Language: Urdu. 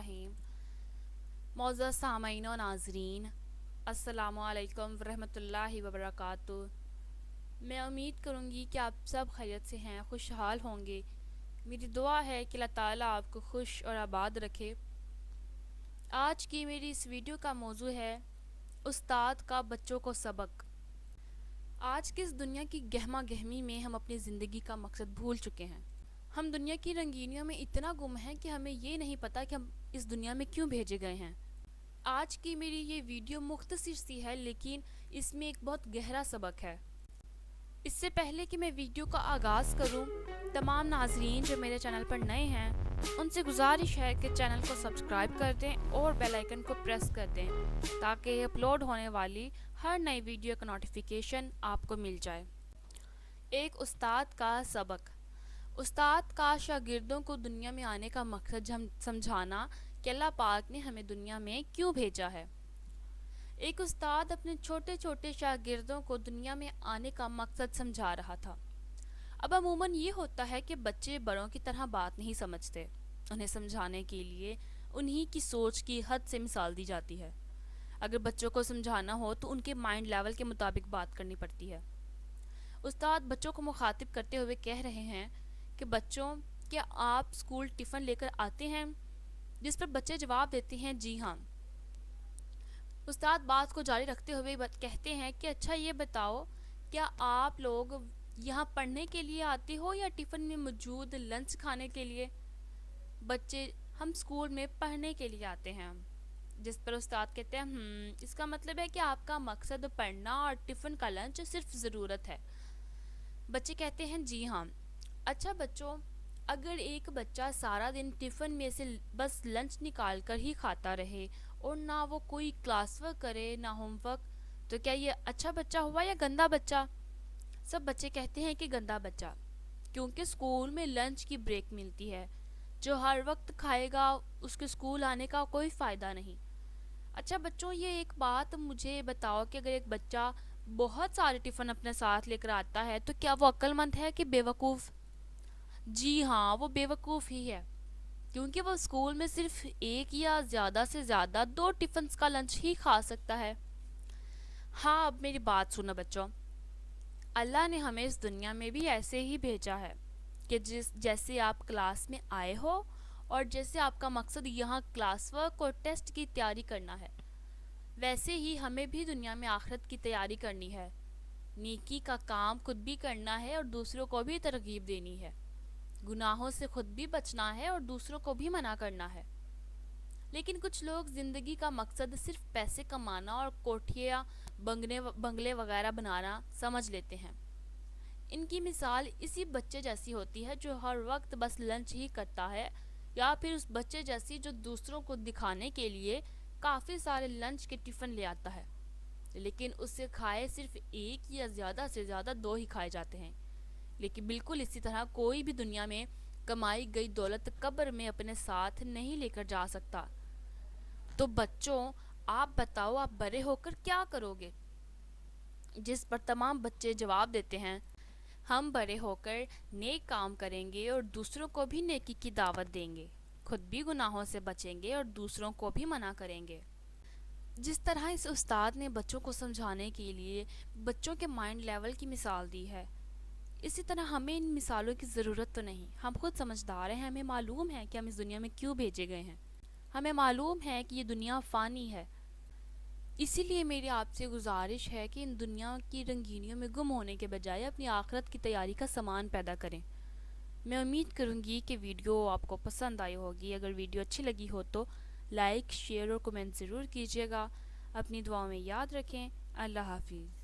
الرحیم۔ معزز سامعین و ناظرین، السلام علیکم ورحمۃ اللہ وبرکاتہ۔ میں امید کروں گی کہ آپ سب خیریت سے ہیں، خوشحال ہوں گے۔ میری دعا ہے کہ اللہ تعالیٰ آپ کو خوش اور آباد رکھے۔ آج کی میری اس ویڈیو کا موضوع ہے استاد کا بچوں کو سبق۔ آج کی اس دنیا کی گہما گہمی میں ہم اپنی زندگی کا مقصد بھول چکے ہیں۔ ہم دنیا کی رنگینیوں میں اتنا گم ہیں کہ ہمیں یہ نہیں پتہ کہ ہم اس دنیا میں کیوں بھیجے گئے ہیں۔ آج کی میری یہ ویڈیو مختصر سی ہے، لیکن اس میں ایک بہت گہرا سبق ہے۔ اس سے پہلے کہ میں ویڈیو کا آغاز کروں، تمام ناظرین جو میرے چینل پر نئے ہیں ان سے گزارش ہے کہ چینل کو سبسکرائب کر دیں اور بیل آئیکن کو پریس کر دیں تاکہ اپلوڈ ہونے والی ہر نئی ویڈیو کا نوٹیفیکیشن آپ کو مل جائے۔ ایک استاد کا سبق۔ استاد کا شاگردوں کو دنیا میں آنے کا مقصد سمجھانا کہ اللہ پاک نے ہمیں دنیا میں کیوں بھیجا ہے۔ ایک استاد اپنے چھوٹے چھوٹے شاگردوں کو دنیا میں آنے کا مقصد سمجھا رہا تھا۔ اب عموماً یہ ہوتا ہے کہ بچے بڑوں کی طرح بات نہیں سمجھتے، انہیں سمجھانے کے لیے انہی کی سوچ کی حد سے مثال دی جاتی ہے۔ اگر بچوں کو سمجھانا ہو تو ان کے مائنڈ لیول کے مطابق بات کرنی پڑتی ہے۔ استاد بچوں کو مخاطب کرتے ہوئے کہہ رہے ہیں کہ بچوں، کیا آپ اسکول ٹفن لے کر آتے ہیں؟ جس پر بچے جواب دیتے ہیں جی ہاں۔ استاد بات کو جاری رکھتے ہوئے کہتے ہیں کہ اچھا یہ بتاؤ، کیا آپ لوگ یہاں پڑھنے کے لیے آتے ہو یا ٹفن میں موجود لنچ کھانے کے لیے؟ بچے، ہم اسکول میں پڑھنے کے لیے آتے ہیں۔ جس پر استاد کہتے ہیں اس کا مطلب ہے کہ آپ کا مقصد پڑھنا اور ٹفن کا لنچ صرف ضرورت ہے۔ بچے کہتے ہیں جی ہاں۔ اچھا بچوں، اگر ایک بچہ سارا دن ٹفن میں سے بس لنچ نکال کر ہی کھاتا رہے اور نہ وہ کوئی کلاس ورک کرے نہ ہوم ورک، تو کیا یہ اچھا بچہ ہوا یا گندا بچہ؟ سب بچے کہتے ہیں کہ گندا بچہ، کیونکہ اسکول میں لنچ کی بریک ملتی ہے۔ جو ہر وقت کھائے گا اس کے اسکول آنے کا کوئی فائدہ نہیں۔ اچھا بچوں، یہ ایک بات مجھے بتاؤ کہ اگر ایک بچہ بہت سارے ٹفن اپنے ساتھ لے کر آتا ہے تو کیا وہ عقل مند ہے کہ بیوقوف؟ جی ہاں، وہ بیوقوف ہی ہے، کیونکہ وہ اسکول میں صرف ایک یا زیادہ سے زیادہ 2 ٹفنز کا لنچ ہی کھا سکتا ہے۔ ہاں، اب میری بات سنو بچوں، اللہ نے ہمیں اس دنیا میں بھی ایسے ہی بھیجا ہے کہ جیسے آپ کلاس میں آئے ہو اور جیسے آپ کا مقصد یہاں کلاس ورک اور ٹیسٹ کی تیاری کرنا ہے، ویسے ہی ہمیں بھی دنیا میں آخرت کی تیاری کرنی ہے۔ نیکی کا کام خود بھی کرنا ہے اور دوسروں کو بھی ترغیب دینی ہے۔ گناہوں سے خود بھی بچنا ہے اور دوسروں کو بھی منع کرنا ہے۔ لیکن کچھ لوگ زندگی کا مقصد صرف پیسے کمانا اور کوٹھیاں بنگلے وغیرہ بنانا سمجھ لیتے ہیں۔ ان کی مثال اسی بچے جیسی ہوتی ہے جو ہر وقت بس لنچ ہی کرتا ہے، یا پھر اس بچے جیسی جو دوسروں کو دکھانے کے لیے کافی سارے لنچ کے ٹفن لے آتا ہے، لیکن اس سے کھائے صرف ایک یا زیادہ سے زیادہ 2 ہی کھائے جاتے ہیں۔ لیکن بالکل اسی طرح کوئی بھی دنیا میں کمائی گئی دولت قبر میں اپنے ساتھ نہیں لے کر جا سکتا۔ تو بچوں، آپ بتاؤ آپ بڑے ہو کر کیا کرو گے؟ جس پر تمام بچے جواب دیتے ہیں ہم بڑے ہو کر نیک کام کریں گے اور دوسروں کو بھی نیکی کی دعوت دیں گے، خود بھی گناہوں سے بچیں گے اور دوسروں کو بھی منع کریں گے۔ جس طرح اس استاد نے بچوں کو سمجھانے کے لیے بچوں کے مائنڈ لیول کی مثال دی ہے، اسی طرح ہمیں ان مثالوں کی ضرورت تو نہیں۔ ہم خود سمجھدار ہیں، ہمیں معلوم ہے کہ ہم اس دنیا میں کیوں بھیجے گئے ہیں۔ ہمیں معلوم ہے کہ یہ دنیا فانی ہے۔ اسی لیے میری آپ سے گزارش ہے کہ ان دنیا کی رنگینیوں میں گم ہونے کے بجائے اپنی آخرت کی تیاری کا سامان پیدا کریں۔ میں امید کروں گی کہ ویڈیو آپ کو پسند آئی ہوگی۔ اگر ویڈیو اچھی لگی ہو تو لائک، شیئر اور کمنٹ ضرور کیجیے گا۔ اپنی دعاؤں میں یاد رکھیں۔ اللہ حافظ۔